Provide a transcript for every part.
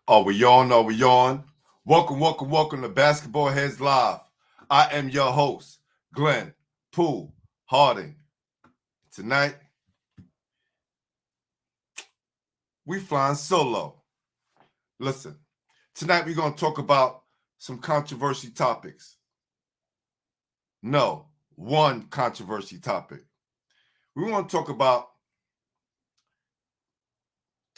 Are we on? Are we on? Welcome to Basketball Heads Live. I am your host, Glenn Poole Harding. Tonight, we flying solo. Listen, tonight we're going to talk about some controversy topics. No, one controversy topic. We want to talk about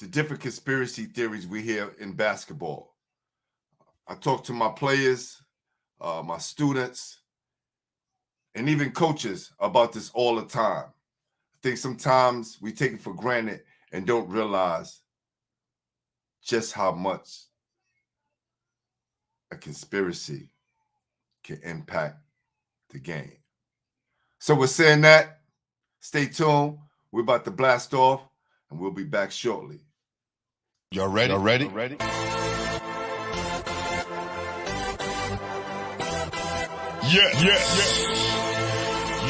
the different conspiracy theories we hear in basketball. I talk to my players, my students, and even coaches about this all the time. I think sometimes we take it for granted and don't realize just how much a conspiracy can impact the game. So with saying that, stay tuned. We're about to blast off, and we'll be back shortly. Y'all ready? Yes.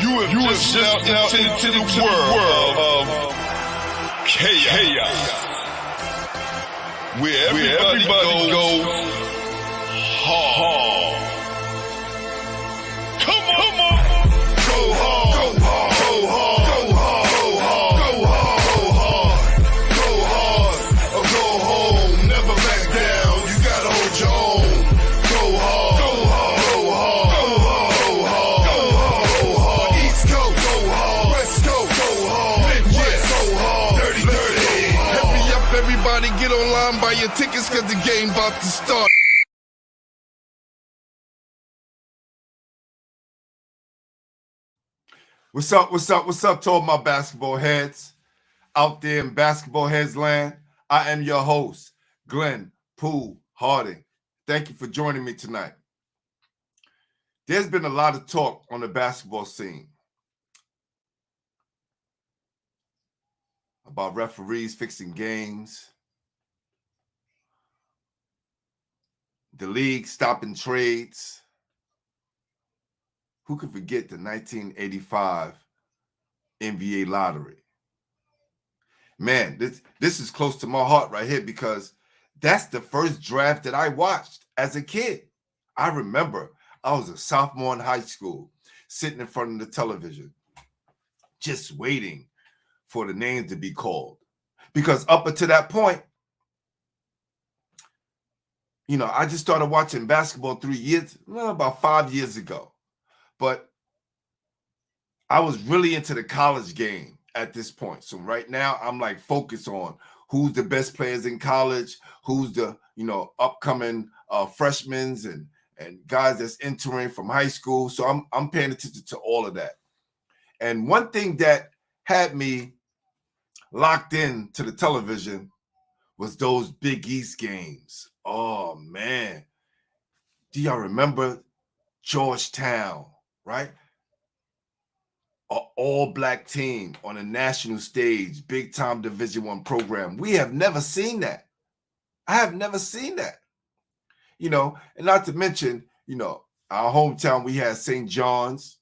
You have just stepped out into the world of chaos. Where everybody goes hard. Come on. Go hard. Go hard. Go hard. Go hard. Go hard. Or go home. Never back down. You gotta hold your own. Go hard. Go hard. Go hard. Go hard. East Coast. Go hard. West Coast. Go hard. Midwest. Go hard. Dirty. Hurry up, everybody. Get online, buy your tickets, cause the game about to start. What's up to all my basketball heads out there in basketball heads land? I am your host, Glenn Poole Harding. Thank you for joining me tonight. There's been a lot of talk on the basketball scene about referees fixing games, the league stopping trades. Who could forget the 1985 NBA lottery? Man, this is close to my heart right here because that's the first draft that I watched as a kid. I remember I was a sophomore in high school, sitting in front of the television, just waiting for the names to be called. Because up until that point, I just started watching basketball about 5 years ago. But I was really into the college game at this point. So right now I'm like focused on who's the best players in college, who's the, upcoming freshmen and guys that's entering from high school. So I'm paying attention to all of that. And one thing that had me locked in to the television was those Big East games. Oh man. Do y'all remember Georgetown? Right? An all-black team on a national stage, big-time Division I program. We have never seen that. I have never seen that. And not to mention, our hometown, we had St. John's.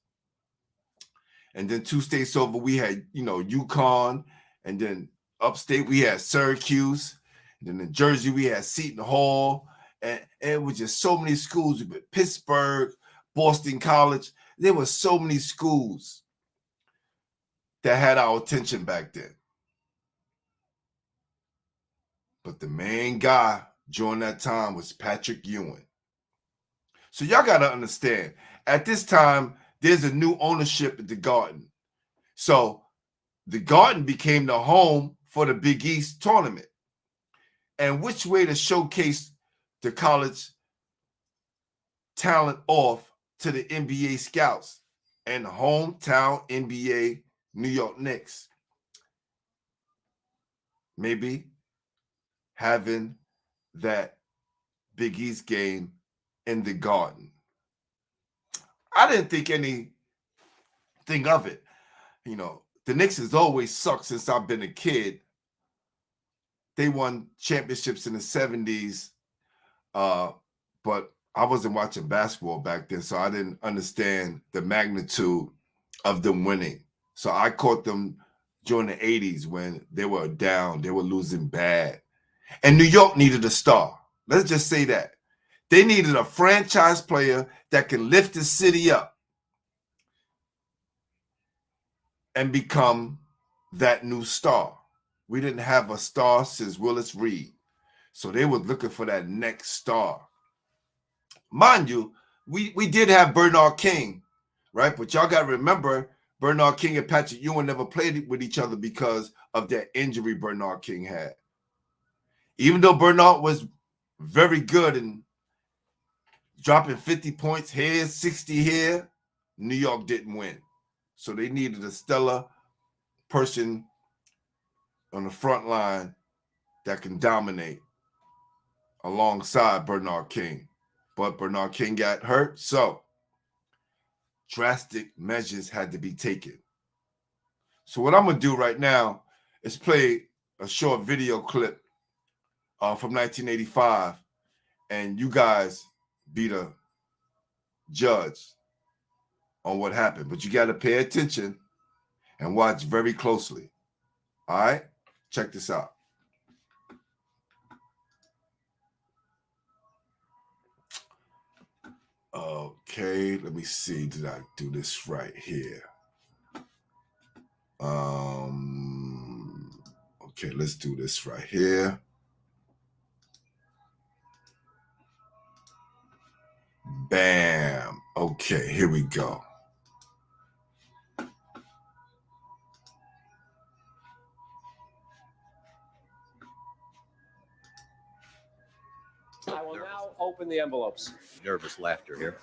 And then 2 states over, we had, UConn. And then upstate, we had Syracuse. And then in Jersey, we had Seton Hall. And it was just so many schools. Pittsburgh, Boston College. There were so many schools that had our attention back then. But the main guy during that time was Patrick Ewing. So y'all got to understand, at this time, there's a new ownership at the Garden. So the Garden became the home for the Big East tournament. And which way to showcase the college talent off to the NBA scouts and hometown NBA New York Knicks? Maybe having that Big East game in the Garden. I didn't think anything of it. The Knicks has always sucked since I've been a kid. They won championships in the 70s, but I wasn't watching basketball back then, so I didn't understand the magnitude of them winning. So I caught them during the 80s when they were down, they were losing bad. And New York needed a star. Let's just say that. They needed a franchise player that can lift the city up and become that new star. We didn't have a star since Willis Reed. So they were looking for that next star. Mind you, we did have Bernard King, right? But y'all got to remember, Bernard King and Patrick Ewing never played with each other because of that injury Bernard King had. Even though Bernard was very good and dropping 50 points here, 60 here, New York didn't win. So they needed a stellar person on the front line that can dominate alongside Bernard King. But Bernard King got hurt, so drastic measures had to be taken. So what I'm going to do right now is play a short video clip from 1985, and you guys be the judge on what happened. But you got to pay attention and watch very closely. All right? Check this out. Okay, let me see. Did I do this right here? Okay, let's do this right here. Bam. Okay, here we go. I will now open the envelopes. Nervous laughter here.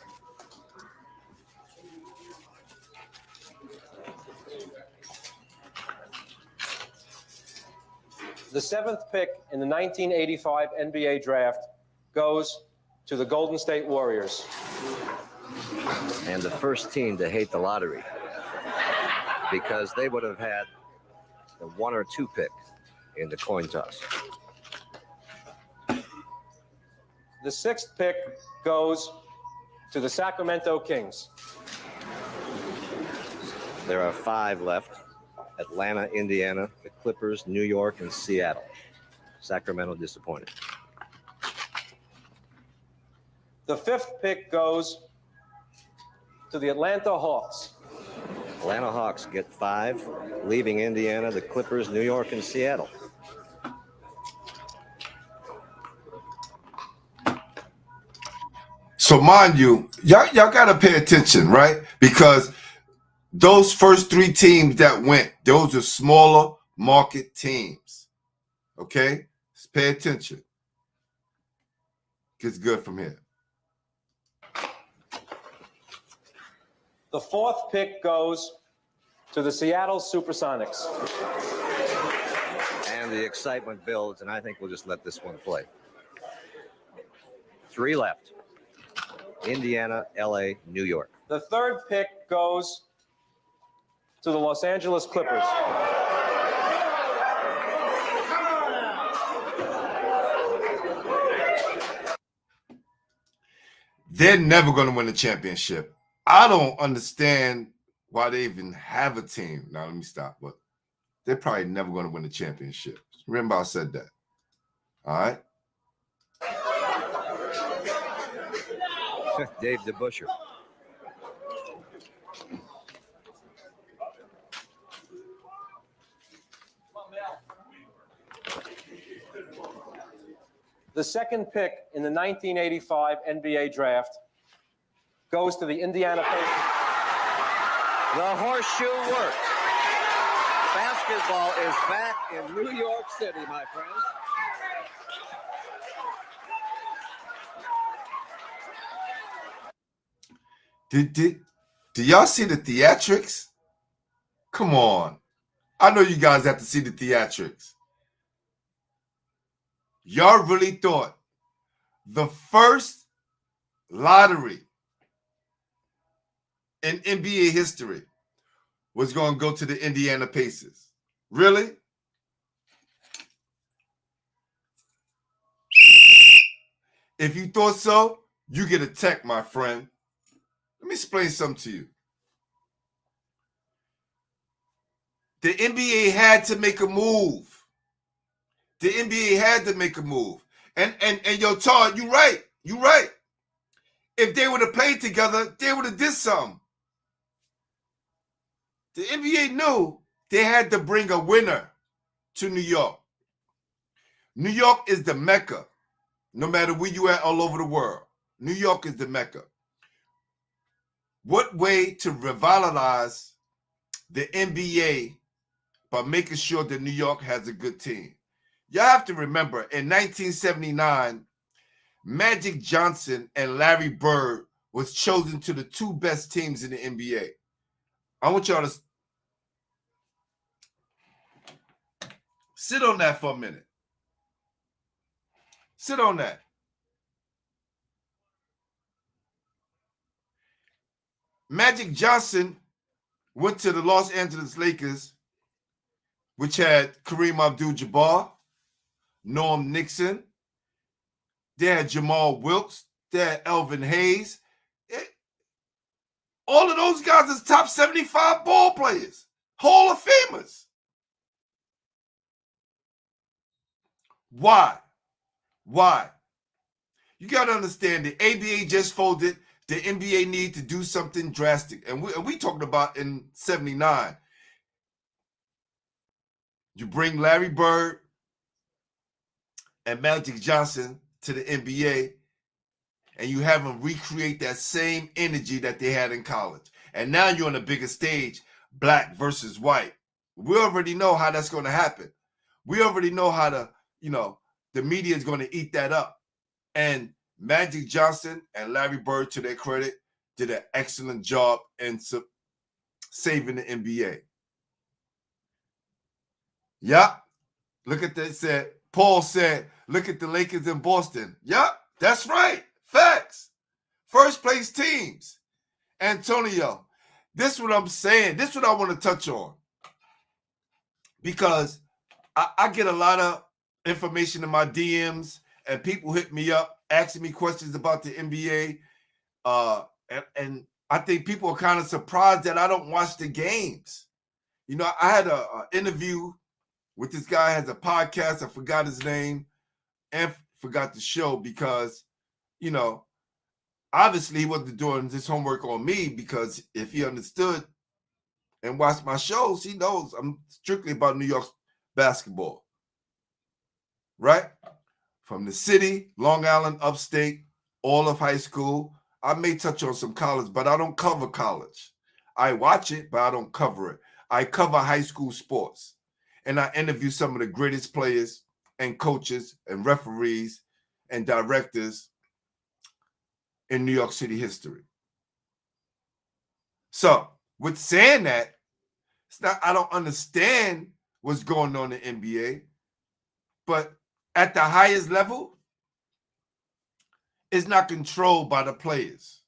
The 7th pick in the 1985 NBA draft goes to the Golden State Warriors. And the first team to hate the lottery because they would have had the 1 or 2 pick in the coin toss. The 6th pick goes to the Sacramento Kings. There are 5 left: Atlanta, Indiana, the Clippers, New York, and Seattle. Sacramento disappointed. The 5th pick goes to the Atlanta Hawks. Atlanta Hawks get 5, leaving Indiana, the Clippers, New York, and Seattle. So mind you, y'all got to pay attention, right? Because those first 3 teams that went, those are smaller market teams. Okay? Just pay attention. Gets good from here. The 4th pick goes to the Seattle Supersonics. And the excitement builds, and I think we'll just let this one play. 3 left: Indiana, LA, New York. The 3rd pick goes to the Los Angeles Clippers. They're never going to win the championship. I don't understand why they even have a team. Now, let me stop. But they're probably never going to win the championship. Remember, I said that. All right? Dave DeBuscher. The 2nd pick in the 1985 NBA draft goes to the Indiana Pacers. The horseshoe works. Basketball is back in New York City, my friends. Do y'all see the theatrics? Come on. I know you guys have to see the theatrics. Y'all really thought the first lottery in NBA history was going to go to the Indiana Pacers? Really? If you thought so, you get a tech, my friend. Let me explain something to you. The NBA had to make a move. The NBA had to make a move. And yo, Todd, you right. You right. If they would have played together, they would have did something. The NBA knew they had to bring a winner to New York. New York is the Mecca, no matter where you at all over the world. New York is the Mecca. What way to revitalize the NBA by making sure that New York has a good team? Y'all have to remember, in 1979, Magic Johnson and Larry Bird was chosen to the two best teams in the NBA. I want y'all to sit on that for a minute. Sit on that. Magic Johnson went to the Los Angeles Lakers, which had Kareem Abdul-Jabbar, Norm Nixon. They had Jamal Wilkes. They had Elvin Hayes. All of those guys is top 75 ball players, Hall of Famers. Why? Why? You got to understand the ABA just folded. The NBA need to do something drastic. And we talked about in 79. You bring Larry Bird and Magic Johnson to the NBA, and you have them recreate that same energy that they had in college. And now you're on a bigger stage, black versus white. We already know how that's going to happen. We already know how the media is going to eat that up. And Magic Johnson and Larry Bird, to their credit, did an excellent job in saving the NBA. Yeah. Look at that. Paul said, look at the Lakers in Boston. Yeah, that's right. Facts. First place teams. Antonio, this is what I'm saying. This is what I want to touch on. Because I get a lot of information in my DMs, and people hit me up asking me questions about the NBA. And I think people are kind of surprised that I don't watch the games. You know, I had an interview with this guy who has a podcast. I forgot his name and forgot the show because, you know, obviously he wasn't doing his homework on me, because if he understood and watched my shows, he knows I'm strictly about New York basketball. Right? From the city, Long Island, upstate, all of high school. I may touch on some college, but I don't cover college. I watch it, but I don't cover it. I cover high school sports. And I interview some of the greatest players and coaches and referees and directors in New York City history. So, with saying that, it's not I don't understand what's going on in the NBA, but at the highest level, it's not controlled by the players.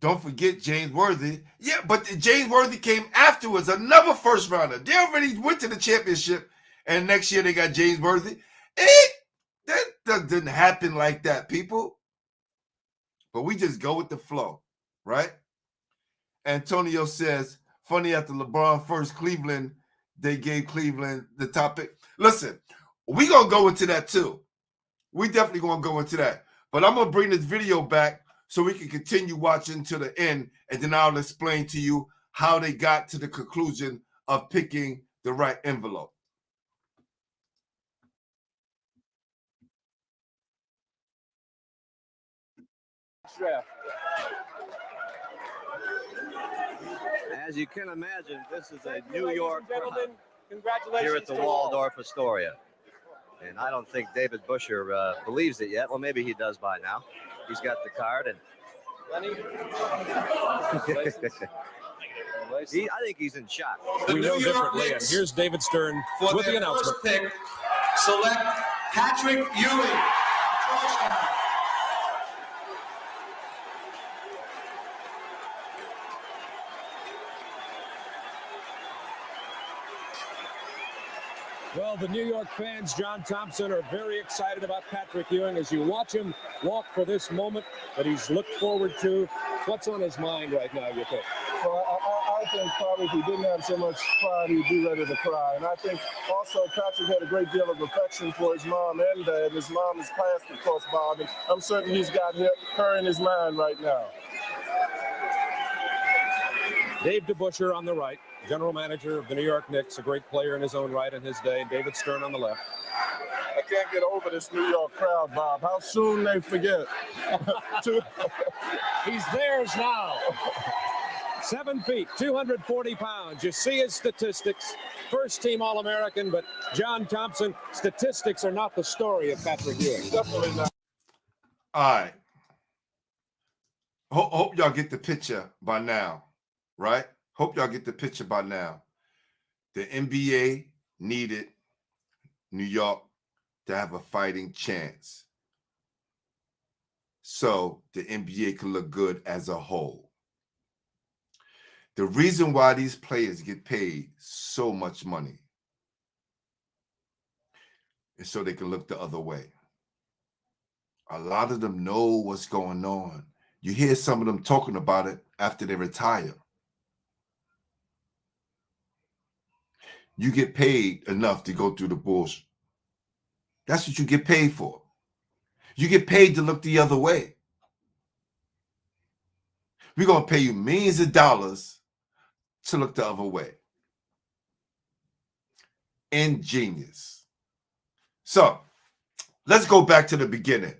Don't forget James Worthy. Yeah, but James Worthy came afterwards, another first rounder. They already went to the championship, and next year they got James Worthy. That didn't happen like that, people. But we just go with the flow, right? Antonio says, funny, after LeBron first Cleveland, they gave Cleveland the topic. Listen, we're going to go into that too. We definitely going to go into that. But I'm going to bring this video back so we can continue watching to the end, and then I'll explain to you how they got to the conclusion of picking the right envelope. Draft. As you can imagine, this is a New York crowd Congratulations here at the to all. Waldorf Astoria. And I don't think David Busher believes it yet. Well, maybe he does by now. He's got the card. And Lenny. I think he's in shock. We know differently, and here's David Stern with the announcement. First pick, select Patrick Ewing, Georgetown. Well, the New York fans, John Thompson, are very excited about Patrick Ewing. As you watch him walk for this moment that he's looked forward to, what's on his mind right now, you think? Well, our think probably if he didn't have so much pride, he'd be ready to cry. And I think also Patrick had a great deal of affection for his mom and dad. His mom has passed, of course, Bob, and I'm certain he's got her in his mind right now. Dave DeBusschere on the right, general manager of the New York Knicks, a great player in his own right in his day, and David Stern on the left. I can't get over this New York crowd, Bob. How soon they forget. He's theirs now. 7 feet, 240 pounds. You see his statistics. First team All-American, but John Thompson, statistics are not the story of Patrick Ewing. Definitely not. All right. Hope y'all get the picture by now, right? Hope y'all get the picture by now. The NBA needed New York to have a fighting chance so the NBA can look good as a whole. The reason why these players get paid so much money is so they can look the other way. A lot of them know what's going on. You hear some of them talking about it after they retire. You get paid enough to go through the bullshit. That's what you get paid for. You get paid to look the other way. We're going to pay you millions of dollars to look the other way. Ingenious. So, let's go back to the beginning.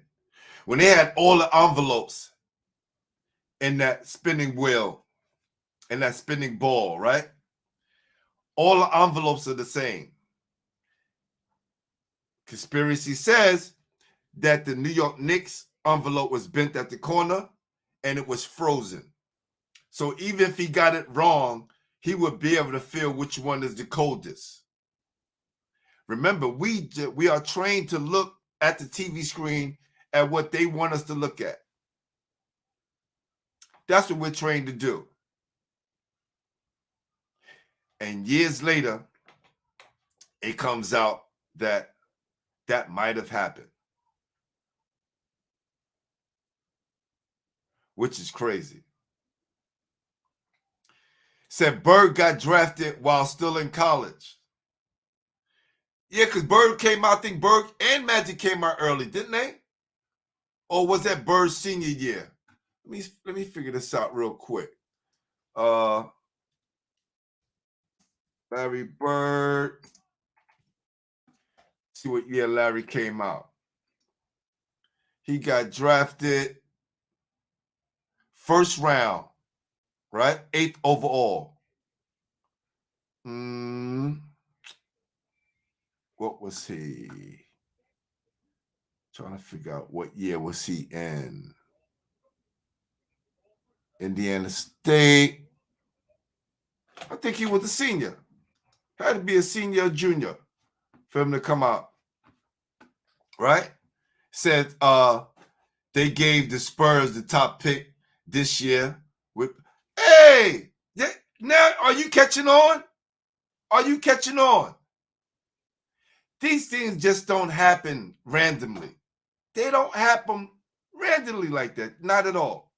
When they had all the envelopes in that spinning wheel, in that spinning ball, right? All the envelopes are the same. Conspiracy says that the New York Knicks envelope was bent at the corner and it was frozen. So even if he got it wrong, he would be able to feel which one is the coldest. Remember, we are trained to look at the TV screen at what they want us to look at. That's what we're trained to do. And years later, it comes out that that might have happened, which is crazy. Said Bird got drafted while still in college. Yeah, because Bird came out, I think Bird and Magic came out early, didn't they? Or was that Bird's senior year? Let me figure this out real quick. Larry Bird. See what year Larry came out. He got drafted first round, right? 8th overall. What was he? Trying to figure out what year was he in. Indiana State. I think he was a senior. Had to be a senior or junior for him to come out. Right? Said they gave the Spurs the top pick this year. Hey! Now, are you catching on? Are you catching on? These things just don't happen randomly. They don't happen randomly like that. Not at all.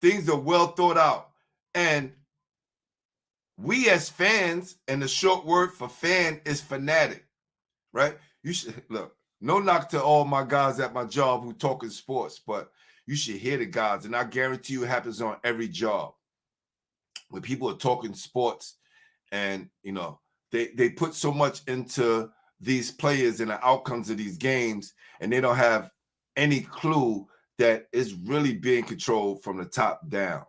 Things are well thought out. And we as fans, and the short word for fan is fanatic, right? You should look, no knock to all my guys at my job who talking sports, but you should hear the guys. And I guarantee you it happens on every job. When people are talking sports and, you know, they put so much into these players and the outcomes of these games, and they don't have any clue that it's really being controlled from the top down.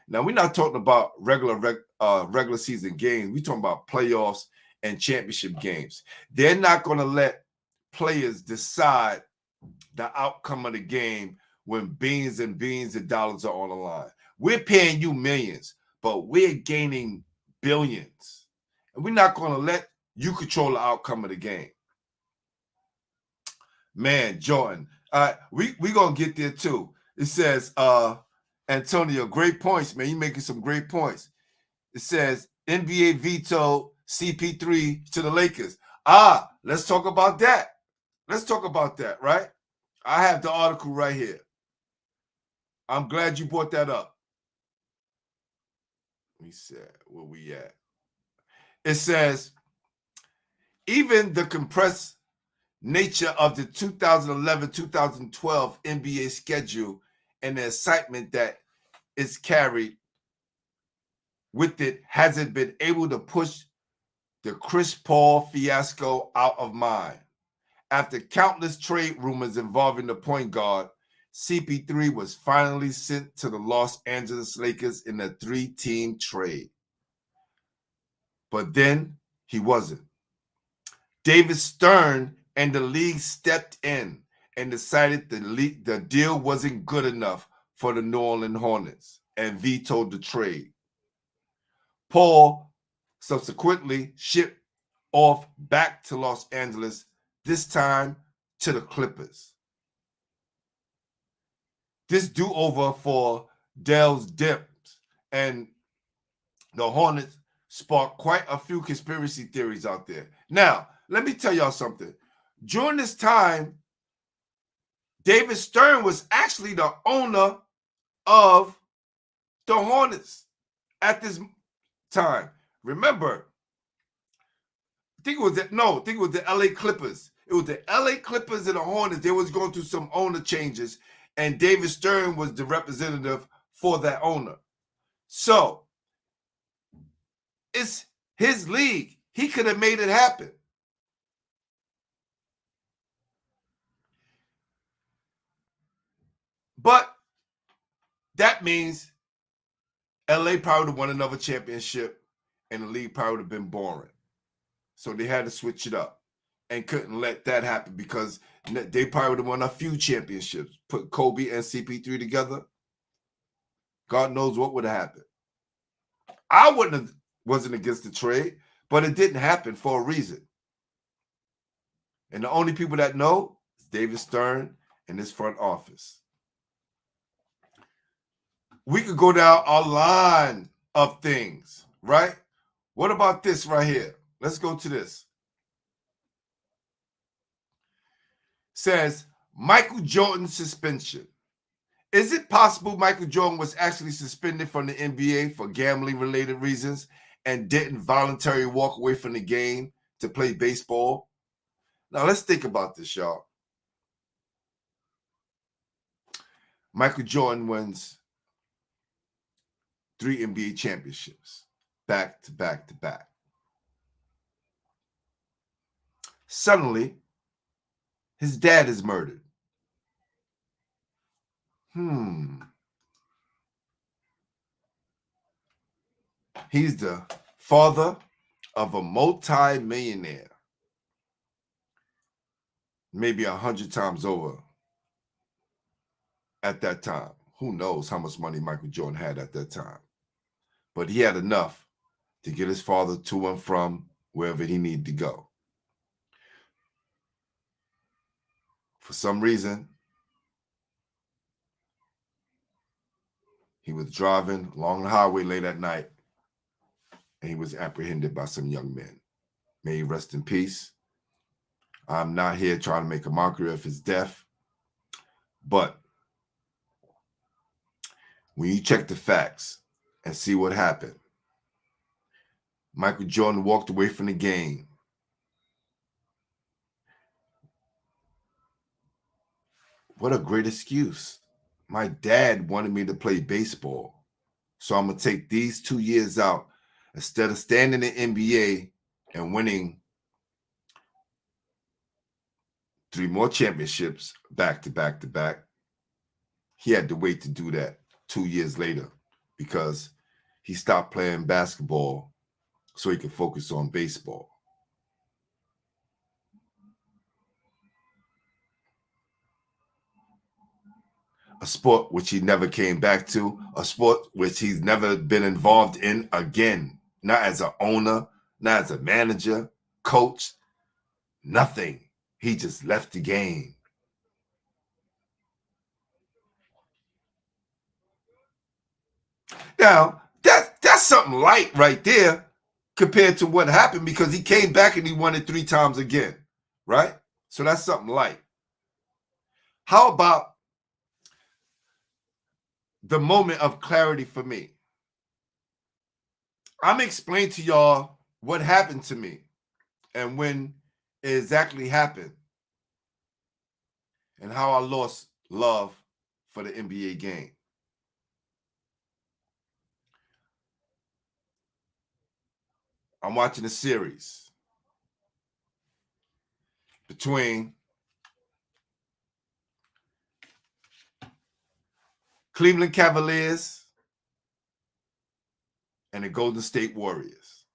Now, we're not talking about regular season games. We're talking about playoffs and championship games. They're not going to let players decide the outcome of the game when beans and beans of dollars are on the line. We're paying you millions, but we're gaining billions. And we're not going to let you control the outcome of the game. Man, Jordan, we going to get there too. It says, Antonio, great points, man. You're making some great points. It says, NBA veto CP3 to the Lakers. Let's talk about that. Let's talk about that, right? I have the article right here. I'm glad you brought that up. Let me see where we at. It says, even the compressed nature of the 2011-2012 NBA schedule and the excitement that is carried with it hasn't been able to push the Chris Paul fiasco out of mind. After countless trade rumors involving the point guard, CP3 was finally sent to the Los Angeles Lakers in a 3-team trade. But then he wasn't. David Stern and the league stepped in and decided the deal wasn't good enough for the New Orleans Hornets and vetoed the trade. Paul subsequently shipped off back to Los Angeles, this time to the Clippers. This do-over for Dell's Dips and the Hornets sparked quite a few conspiracy theories out there. Now, let me tell y'all something. During this time, David Stern was actually the owner of the Hornets at this time. Remember, I think it was the LA Clippers. It was the LA Clippers and the Hornets. They was going through some owner changes, and David Stern was the representative for that owner. So it's his league. He could have made it happen. But that means LA probably would have won another championship and the league probably would have been boring. So they had to switch it up and couldn't let that happen because they probably would have won a few championships. Put Kobe and CP3 together, God knows what would have happened. I wasn't against the trade, but it didn't happen for a reason. And the only people that know is David Stern and his front office. We could go down a line of things, right? What about this right here? Let's go to this. Says Michael Jordan suspension. Is it possible Michael Jordan was actually suspended from the NBA for gambling-related reasons and didn't voluntarily walk away from the game to play baseball? Now, let's think about this, y'all. Michael Jordan wins 3 NBA championships, back to back to back. Suddenly, his dad is murdered. He's the father of a multi-millionaire, maybe 100 times over at that time. Who knows how much money Michael Jordan had at that time. But he had enough to get his father to and from wherever he needed to go. For some reason, he was driving along the highway late at night, and he was apprehended by some young men. May he rest in peace. I'm not here trying to make a mockery of his death, but when you check the facts and see what happened, Michael Jordan walked away from the game. What a great excuse. My dad wanted me to play baseball, so I'm going to take these 2 years out instead of standing in the NBA and winning 3 more championships back to back to back. He had to wait to do that 2 years later because he stopped playing basketball so he could focus on baseball. A sport which he never came back to, a sport which he's never been involved in again, not as an owner, not as a manager, coach, nothing. He just left the game. Now, that's something light right there compared to what happened because he came back and he won it 3 times again, right? So that's something light. How about the moment of clarity for me? I'm explaining to y'all what happened to me and when it exactly happened and how I lost love for the NBA game. I'm watching a series between Cleveland Cavaliers and the Golden State Warriors.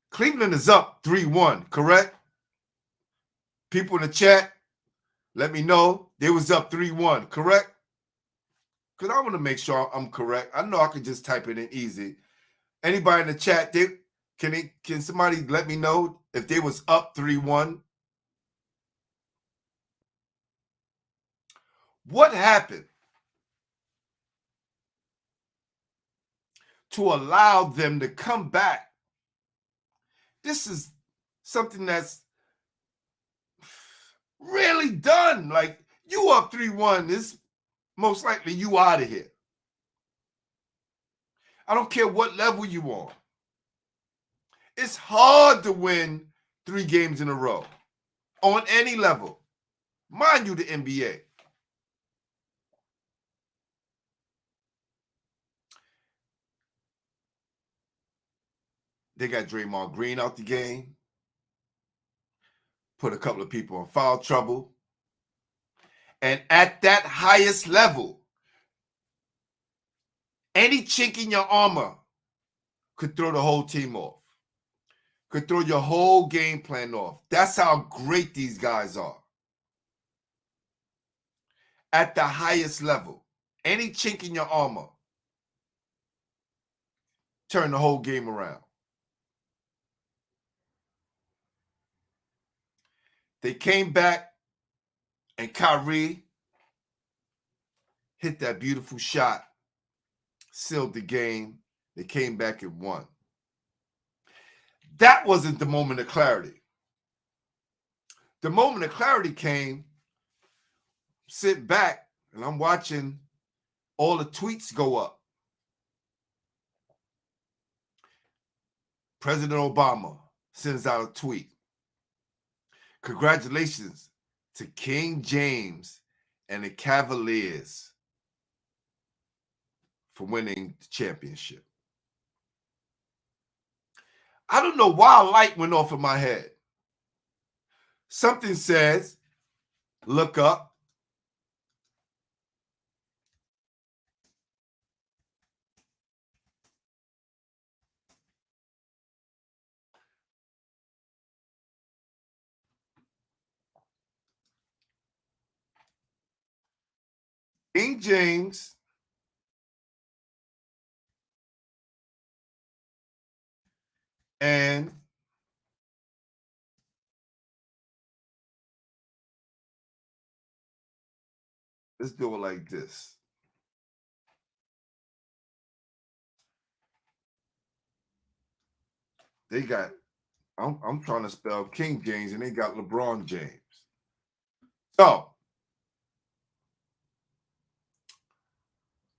Cleveland is up 3-1, correct? People in the chat, let me know they was up 3-1, correct? Because I want to make sure I'm correct. I know I could just type it in easy. Anybody in the chat, can somebody let me know if they was up 3-1? What happened to allow them to come back? This is something that's really done. Like, you up 3-1, this most likely you out of here. I don't care what level you on. It's hard to win 3 games in a row on any level. Mind you, the NBA. They got Draymond Green out the game, put a couple of people in foul trouble. And at that highest level, any chink in your armor could throw the whole team off, could throw your whole game plan off. That's how great these guys are. At the highest level, any chink in your armor, turn the whole game around. They came back, and Kyrie hit that beautiful shot, sealed the game. They came back and won. That wasn't the moment of clarity. The moment of clarity came, sit back, and I'm watching all the tweets go up. President Obama sends out a tweet. Congratulations to King James and the Cavaliers for winning the championship. I don't know why a light went off in my head. Something says, look up. King James and let's do it like this. They got, I'm trying to spell King James and they got LeBron James. So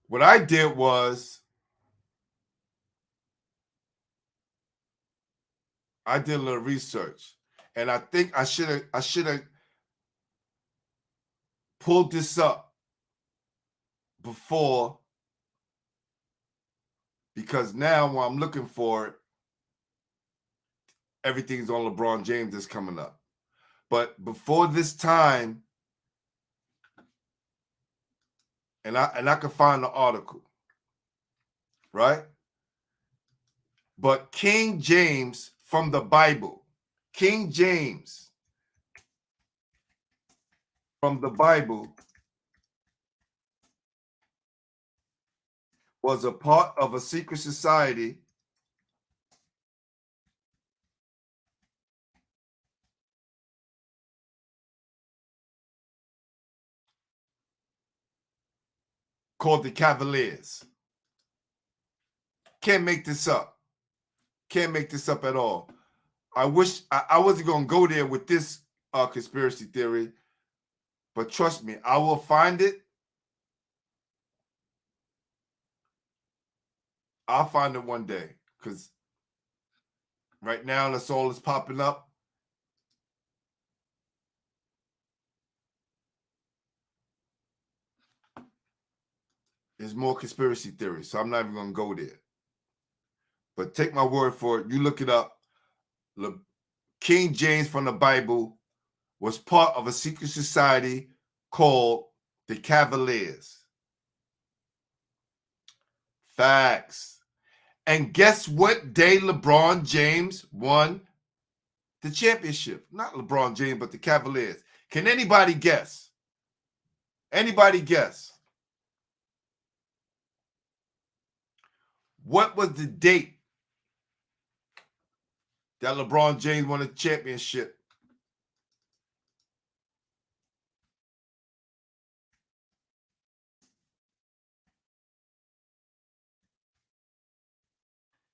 what I did was I did a little research, and I think I should have pulled this up before, because now when I'm looking for it, everything's on LeBron James that's coming up. But before this time, and I could find the article, right? But King James from the Bible, King James from the Bible was a part of a secret society called the Cavaliers. Can't make this up. Can't make this up at all. I wish I wasn't going to go there with this conspiracy theory, but trust me, I will find it. I'll find it one day, because right now that's all that's popping up. There's more conspiracy theories, so I'm not even going to go there. But take my word for it. You look it up. King James from the Bible was part of a secret society called the Cavaliers. Facts. And guess what day LeBron James won the championship? Not LeBron James, but the Cavaliers. Can anybody guess? Anybody guess? What was the date that LeBron James won the championship?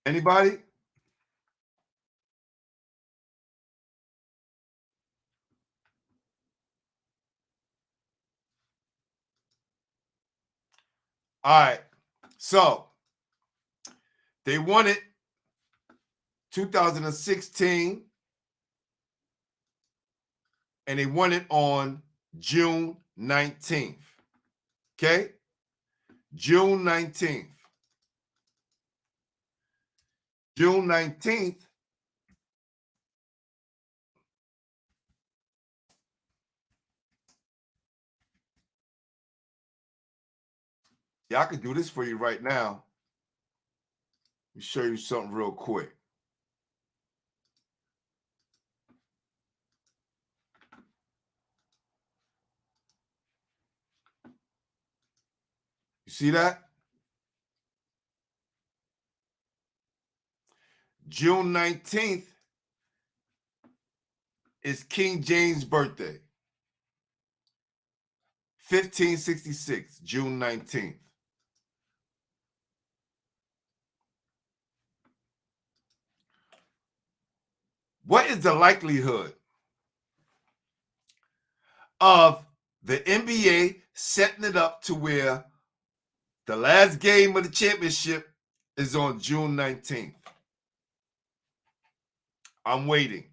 Anybody? All right. So they won it 2016, and they won it on June 19th. Okay? June 19th. June 19th. Yeah, I can do this for you right now. Let me show you something real quick. You see that? June 19th is King James' birthday. 1566, June 19th. What is the likelihood of the NBA setting it up to where the last game of the championship is on June 19th? I'm waiting.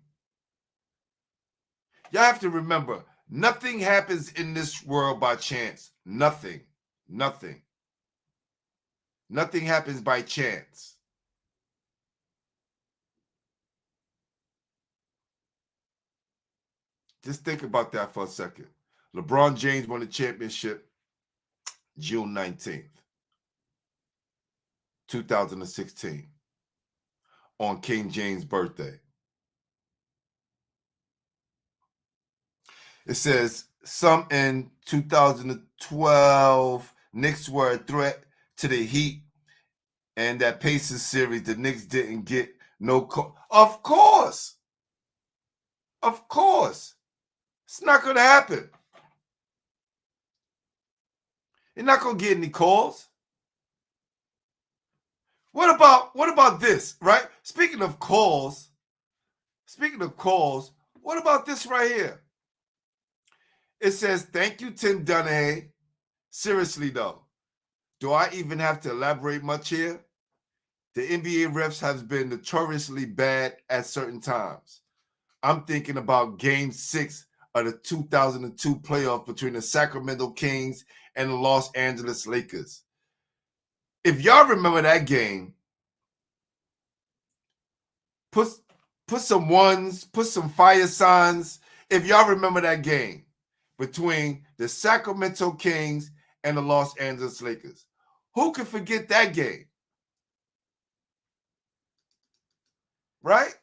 Y'all have to remember, nothing happens in this world by chance. Nothing. Nothing. Nothing happens by chance. Just think about that for a second. LeBron James won the championship June 19th, 2016, on King James' birthday. It says, some in 2012, Knicks were a threat to the Heat, and that Pacers series, the Knicks didn't get no call. Of course. Of course. It's not going to happen. You're not going to get any calls. What about this, right? Speaking of calls, what about this right here? It says, thank you, Tim Donahue. Seriously, though, do I even have to elaborate much here? The NBA refs have been notoriously bad at certain times. I'm thinking about Game 6 of the 2002 playoff between the Sacramento Kings and the Los Angeles Lakers. If y'all remember that game, put some ones, put some fire signs. If y'all remember that game between the Sacramento Kings and the Los Angeles Lakers. Who can forget that game? Right?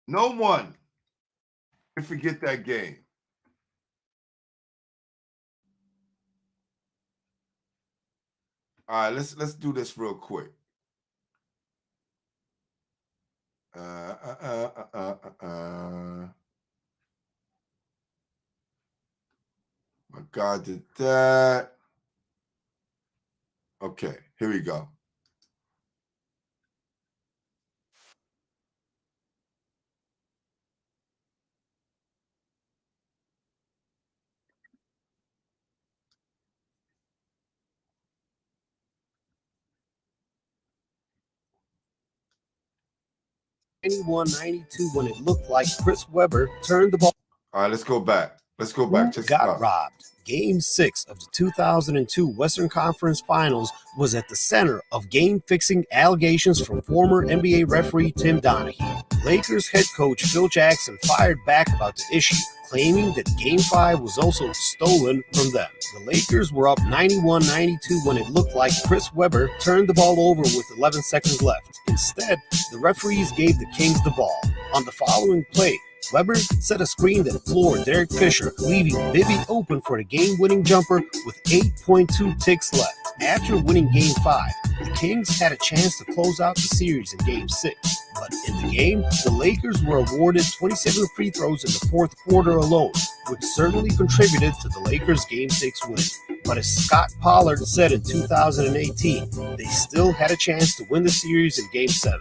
No one can forget that game. All right, let's do this real quick. My God, did that. Okay, here we go. 91-92 when it looked like Chris Webber turned the ball. All right, let's go back. Let's go back. Just Got robbed. Game 6 of the 2002 Western Conference Finals was at the center of game-fixing allegations from former NBA referee Tim Donaghy. Lakers head coach Phil Jackson fired back about the issue, claiming that Game 5 was also stolen from them. The Lakers were up 91-92 when it looked like Chris Webber turned the ball over with 11 seconds left. Instead, the referees gave the Kings the ball. On the following play, Webber set a screen that floored Derek Fisher, leaving Bibby open for the game-winning jumper with 8.2 ticks left. After winning Game 5, the Kings had a chance to close out the series in Game 6. But in the game, the Lakers were awarded 27 free throws in the fourth quarter alone, which certainly contributed to the Lakers' Game 6 win. But as Scott Pollard said in 2018, they still had a chance to win the series in Game 7.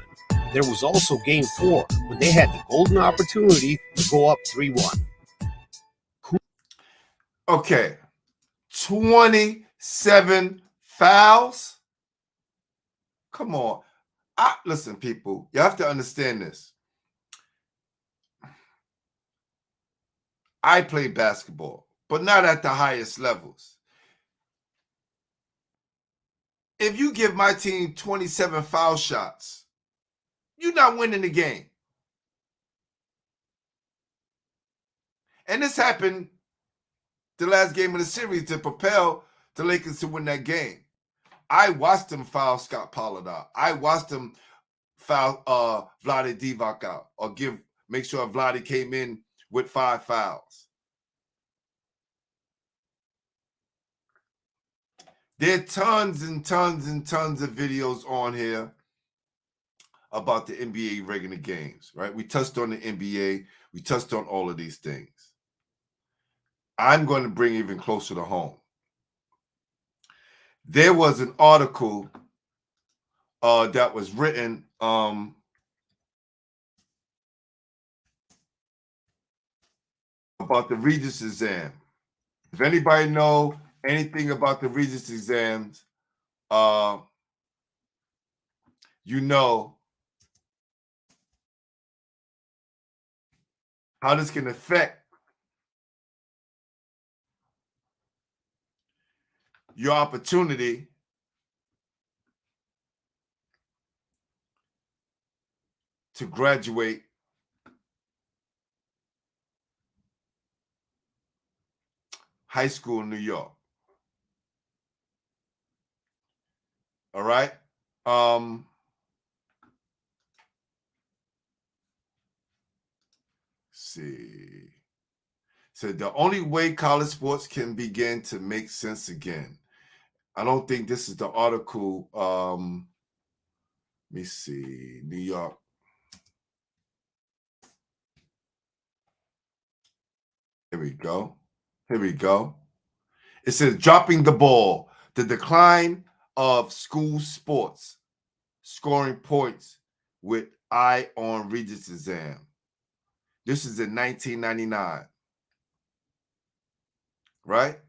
There was also Game 4 when they had the golden opportunity to go up 3-1. Okay, 27 fouls? Come on. Listen, people, you have to understand this. I play basketball, but not at the highest levels. If you give my team 27 foul shots, you're not winning the game. And this happened the last game of the series to propel the Lakers to win that game. I watched them foul Scott Pollard out. I watched them foul Vlade Divac out, or make sure Vlade came in with 5 fouls. There are tons and tons and tons of videos on here about the NBA regular games, right? We touched on the NBA. We touched on all of these things. I'm going to bring even closer to home. There was an article that was written about the Regents exam. If anybody know anything about the Regents exams, you know how this can affect your opportunity to graduate high school in New York. All right? See. So the only way college sports can begin to make sense again. I don't think this is the article. Let me see. New York. Here we go. Here we go. It says dropping the ball. The decline of school sports. Scoring points with eye on Regents exam. This is in 1999. Right?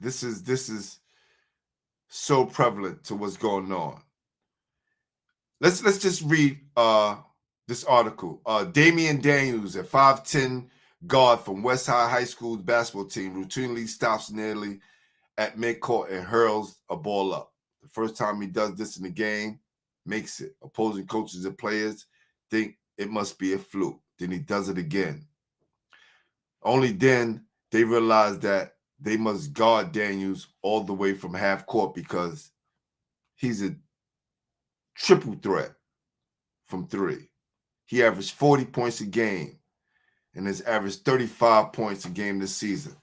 This is so prevalent to what's going on. Let's just read this article. Damian Daniels, a 5'10" guard from West High School's basketball team, routinely stops nearly at midcourt and hurls a ball up. The first time he does this in the game, makes it. Opposing coaches and players think it must be a fluke. Then he does it again. Only then they realize that they must guard Daniels all the way from half court because he's a triple threat from 3. He averaged 40 points a game and has averaged 35 points a game this season.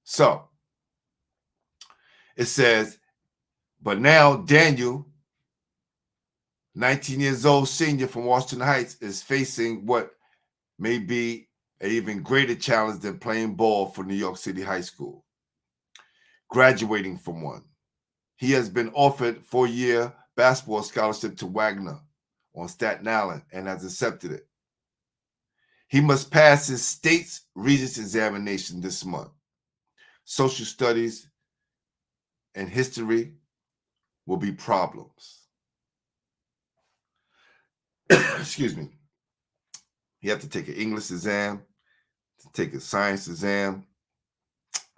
So it says, but now Daniel, 19 years old senior from Washington Heights, is facing what may be an even greater challenge than playing ball for New York City High School, graduating from one. He has been offered 4-year basketball scholarship to Wagner on Staten Island and has accepted it. He must pass his state's Regents examination this month. Social studies and history will be problems. excuse me, you have to take an English exam, take a science exam,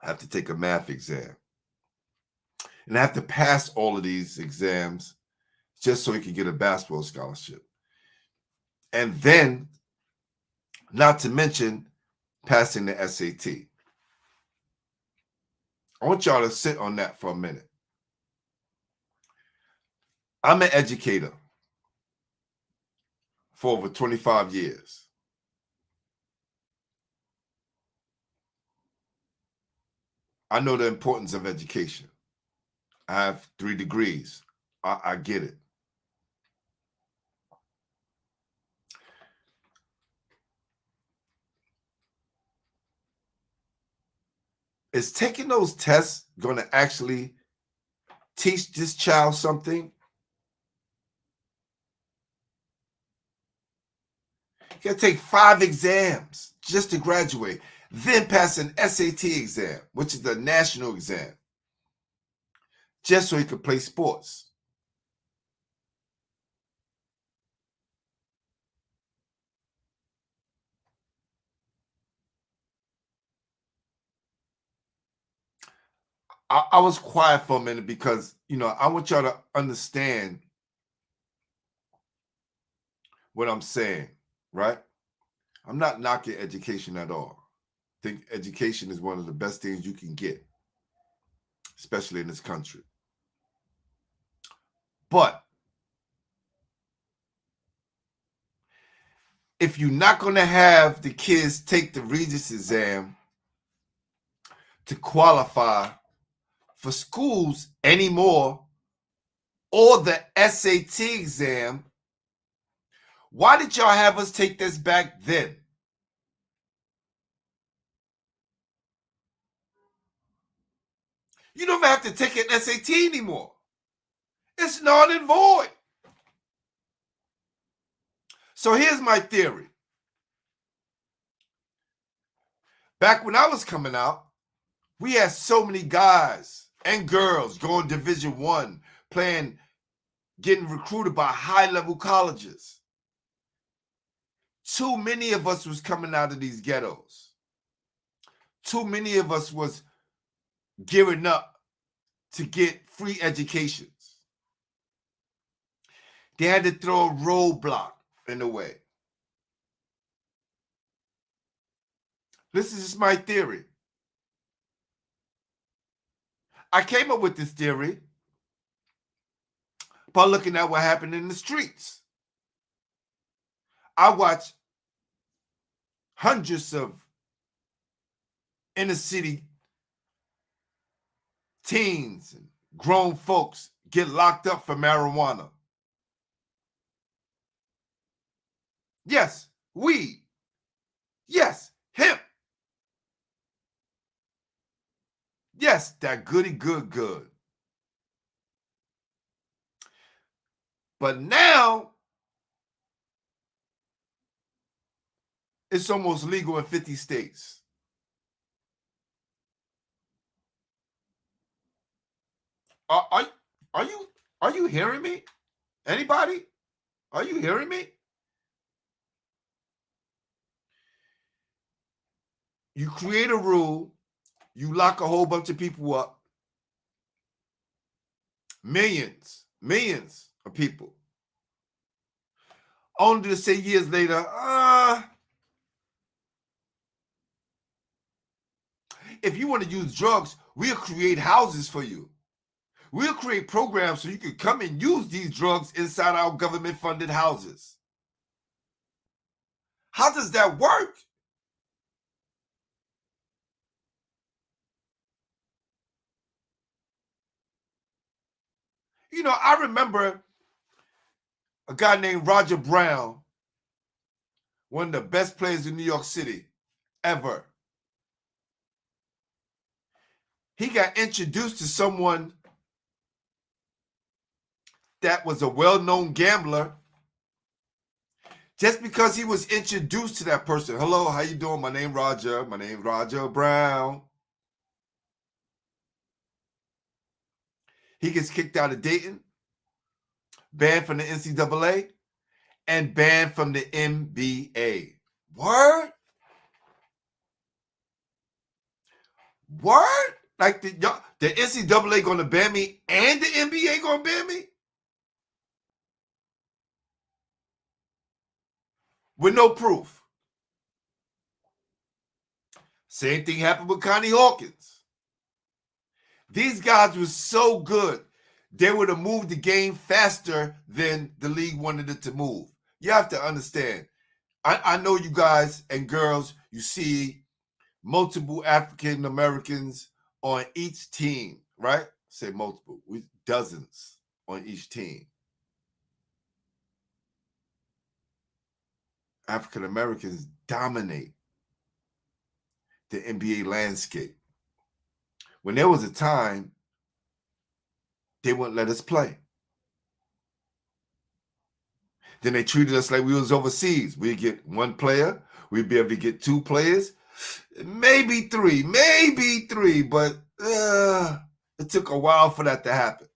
have to take a math exam. And I have to pass all of these exams just so he can get a basketball scholarship. And then, not to mention, passing the SAT. I want y'all to sit on that for a minute. I'm an educator for over 25 years. I know the importance of education. I have 3 degrees. I get it. Is taking those tests going to actually teach this child something? You got to take 5 exams just to graduate, then pass an SAT exam, which is the national exam, just so he could play sports. I was quiet for a minute because, I want y'all to understand what I'm saying, right? I'm not knocking education at all. I think education is one of the best things you can get, especially in this country. But if you're not going to have the kids take the Regents exam to qualify for schools anymore, or the SAT exam, why did y'all have us take this back then? You don't have to take an SAT anymore. It's null and void. So here's my theory. Back when I was coming out, we had so many guys and girls going Division I, getting recruited by high-level colleges. Too many of us was coming out of these ghettos. Too many of us was gearing up to get free educations. They had to throw a roadblock in the way. This is just my theory. I came up with this theory by looking at what happened in the streets. I watched hundreds of inner city teens and grown folks get locked up for marijuana. Yes, weed. Yes, hemp. Yes, that goody good. But now, it's almost legal in 50 states. Are you hearing me? Anybody? Are you hearing me? You create a rule, you lock a whole bunch of people up. Millions of people. Only to say years later, if you want to use drugs, we'll create houses for you. We'll create programs so you can come and use these drugs inside our government-funded houses. How does that work? I remember a guy named Roger Brown, one of the best players in New York City ever. He got introduced to someone that was a well-known gambler just because he was introduced to that person. Hello, how you doing? My name Roger. My name Roger Brown. He gets kicked out of Dayton, banned from the NCAA, and banned from the NBA. Word? Word? Like the NCAA going to ban me and the NBA going to ban me? With no proof. Same thing happened with Connie Hawkins. These guys were so good, they would have moved the game faster than the league wanted it to move. You have to understand. I know you guys and girls, you see multiple African Americans on each team, right? Say multiple, with dozens on each team. African Americans dominate the NBA landscape. When there was a time, they wouldn't let us play. Then they treated us like we was overseas. We'd get one player, we'd be able to get two players, maybe three, but it took a while for that to happen.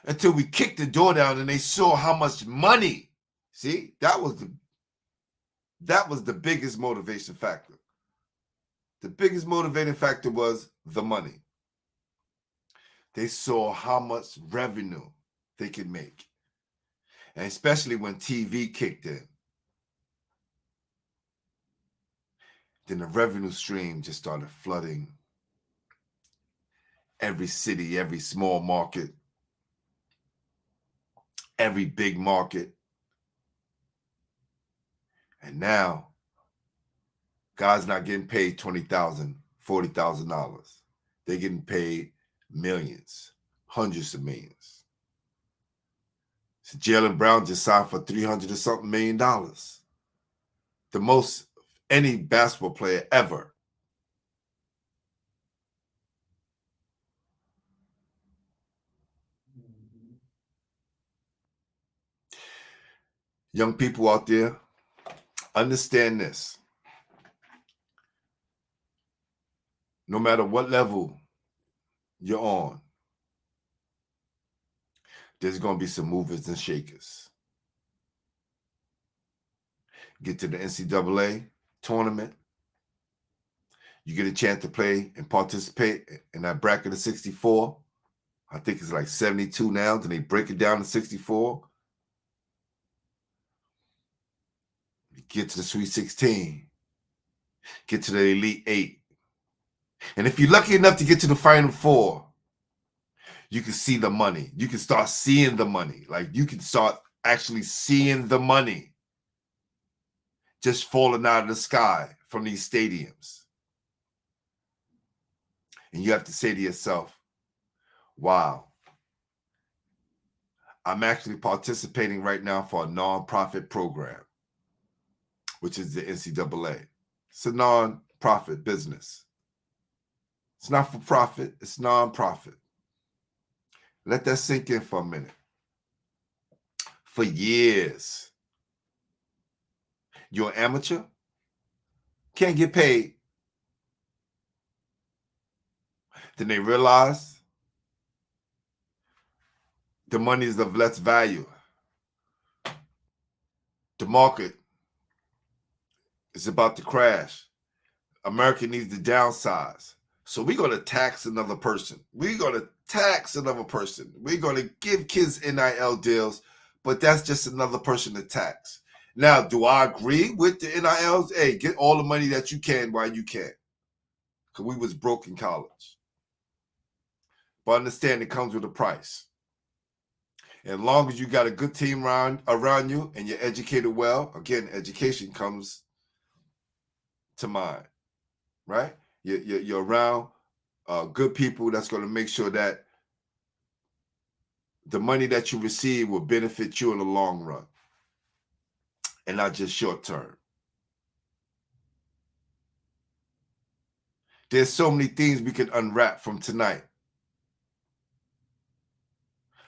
Until we kicked the door down and they saw how much money. See, that was the biggest motivation factor. The biggest motivating factor was the money. They saw how much revenue they could make. And especially when TV kicked in. Then the revenue stream just started flooding every city, every small market, every big market. And now, guys not getting paid $20,000, $40,000. They're getting paid millions, hundreds of millions. So Jaylen Brown just signed for $300 or something million. The most any basketball player ever. Young people out there, understand this. No matter what level you're on, there's going to be some movers and shakers. Get to the NCAA tournament, you get a chance to play and participate in that bracket of 64. I think it's like 72 now, then they break it down to 64. You get to the Sweet 16, get to the Elite 8. And if you're lucky enough to get to the Final Four, you can see the money. You can start seeing the money. Like you can start actually seeing the money just falling out of the sky from these stadiums. And you have to say to yourself, wow, I'm actually participating right now for a nonprofit program, which is the NCAA. It's a nonprofit business. It's not for profit, it's nonprofit. Let that sink in for a minute. For years, you're an amateur, can't get paid. Then they realize the money is of less value. The market is about to crash. America needs to downsize. So we're going to tax another person. We're going to tax another person. We're going to give kids NIL deals, but that's just another person to tax. Now, do I agree with the NILs? Hey, get all the money that you can while you can. Because we was broke in college. But understand it comes with a price. As long as you got a good team around you and you're educated well, again, education comes to mind, right? You're around good people that's going to make sure that the money that you receive will benefit you in the long run and not just short term. There's so many things we could unwrap from tonight.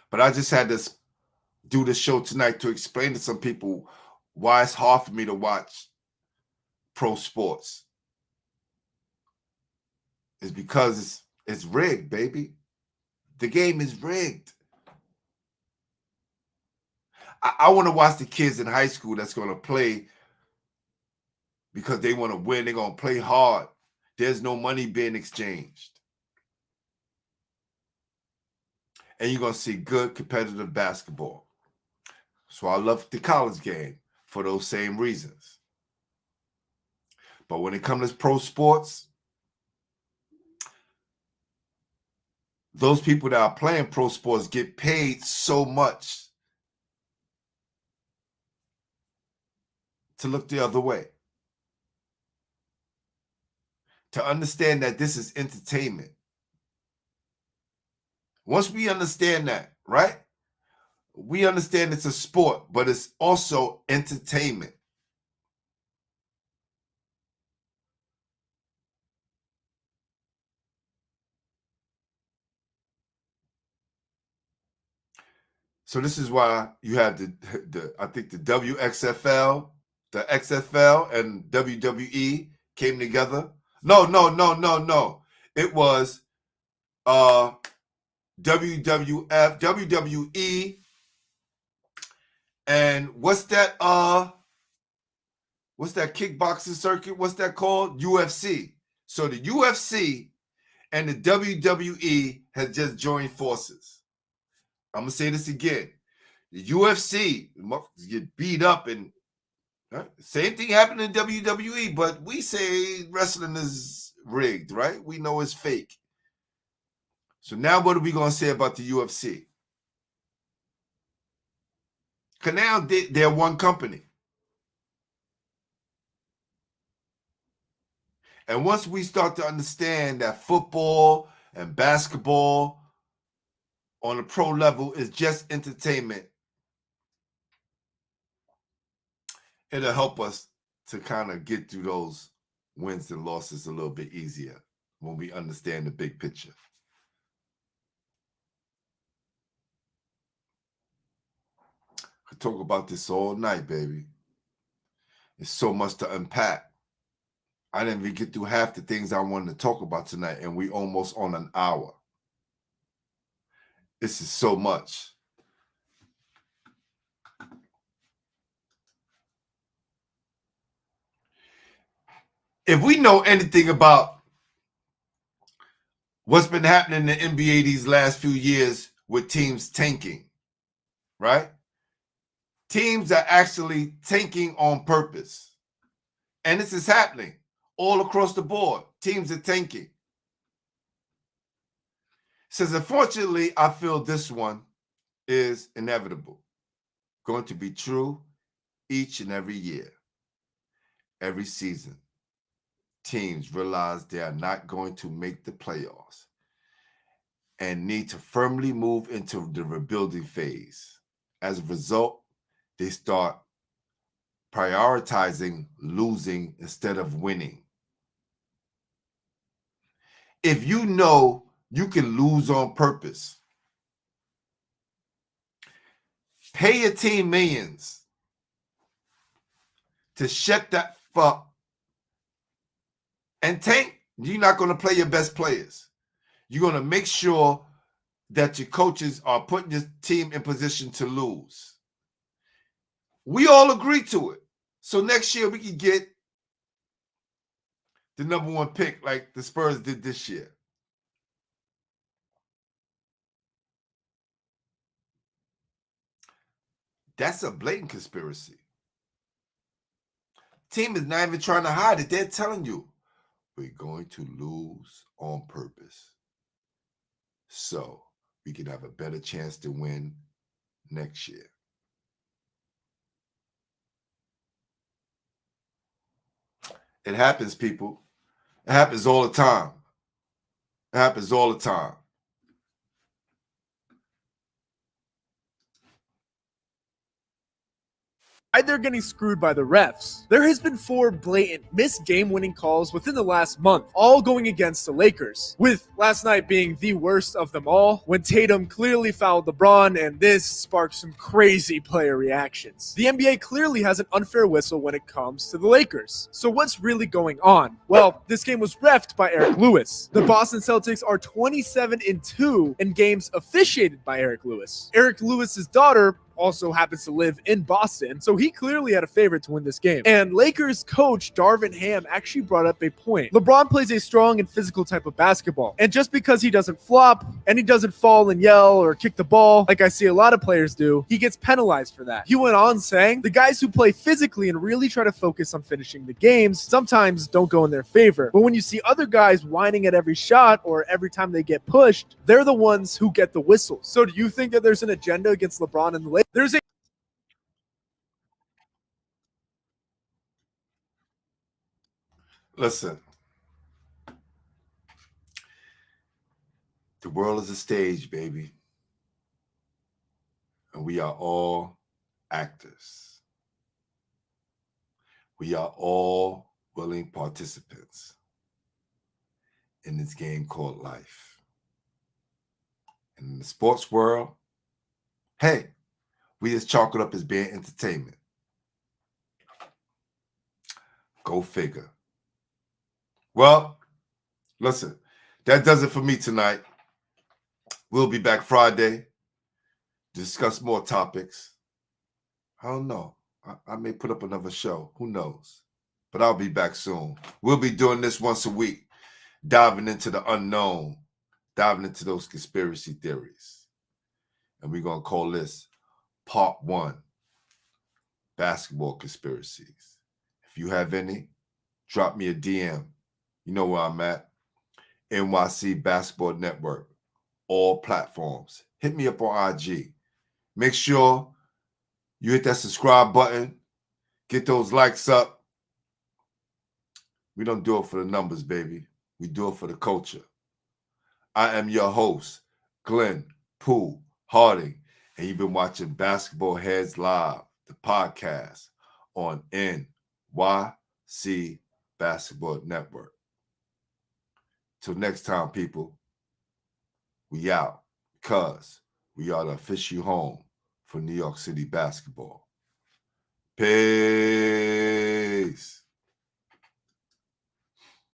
But I just had to do this show tonight to explain to some people why it's hard for me to watch pro sports. It's because it's rigged, baby. The game is rigged. I want to watch the kids in high school that's going to play because they want to win. They're going to play hard. There's no money being exchanged. And you're going to see good competitive basketball. So I love the college game for those same reasons. But when it comes to pro sports, those people that are playing pro sports get paid so much to look the other way. To understand that this is entertainment. Once we understand that, right? We understand it's a sport, but it's also entertainment. So this is why you have the I think the WXFL, the XFL, and WWE came together. No. It was WWF, WWE, and what's that kickboxing circuit? What's that called? UFC. So the UFC and the WWE has just joined forces. I'm gonna say this again. The UFC get beat up, and same thing happened in WWE, but we say wrestling is rigged, right? We know it's fake. So now what are we gonna say about the UFC? Because now they're one company. And once we start to understand that football and basketball on a pro level is just entertainment, it'll help us to kind of get through those wins and losses a little bit easier when we understand the big picture. I could talk about this all night, baby. There's so much to unpack. I didn't even get through half the things I wanted to talk about tonight, and we almost on an hour. This is so much. If we know anything about what's been happening in the NBA these last few years with teams tanking, right? Teams are actually tanking on purpose. And this is happening all across the board. Teams are tanking. Says, unfortunately, I feel this one is inevitable. Going to be true each and every year, every season. Teams realize they are not going to make the playoffs and need to firmly move into the rebuilding phase. As a result, they start prioritizing losing instead of winning. If you know you can lose on purpose, pay your team millions to shut that fuck and tank. You're not going to play your best players. You're going to make sure that your coaches are putting your team in position to lose. We all agree to it. So next year we can get the number one pick like the Spurs did this year. That's a blatant conspiracy. Team is not even trying to hide it. They're telling you, we're going to lose on purpose so we can have a better chance to win next year. It happens, people. It happens all the time. It happens all the time. Why they're getting screwed by the refs. There has been 4 blatant missed game-winning calls within the last month, all going against the Lakers, with last night being the worst of them all, when Tatum clearly fouled LeBron, and this sparked some crazy player reactions. The NBA clearly has an unfair whistle when it comes to the Lakers. So what's really going on? Well, this game was reffed by Eric Lewis. The Boston Celtics are 27-2 in games officiated by Eric Lewis. Eric Lewis's daughter also happens to live in Boston, so he clearly had a favorite to win this game. And Lakers coach Darvin Ham actually brought up a point. LeBron plays a strong and physical type of basketball, and just because he doesn't flop and he doesn't fall and yell or kick the ball like I see a lot of players do, he gets penalized for that. He went on saying, the guys who play physically and really try to focus on finishing the games sometimes don't go in their favor. But when you see other guys whining at every shot or every time they get pushed, they're the ones who get the whistles. So do you think that there's an agenda against LeBron and the Lakers? There's a Listen, the world is a stage, baby. And we are all actors. We are all willing participants in this game called life. And in the sports world, hey, we just chalk it up as being entertainment. Go figure. Well, listen, that does it for me tonight. We'll be back Friday to discuss more topics. I don't know. I may put up another show. Who knows? But I'll be back soon. We'll be doing this once a week, diving into the unknown, diving into those conspiracy theories. And we're going to call this Part 1, Basketball Conspiracies. If you have any, drop me a DM. You know where I'm at. NYC Basketball Network. All platforms. Hit me up on IG. Make sure you hit that subscribe button. Get those likes up. We don't do it for the numbers, baby. We do it for the culture. I am your host, Glenn Poole Harding, and you've been watching Basketball Heads Live, the podcast on NYC Basketball Network. Till next time, people, we out because we are the official home for New York City basketball. Peace.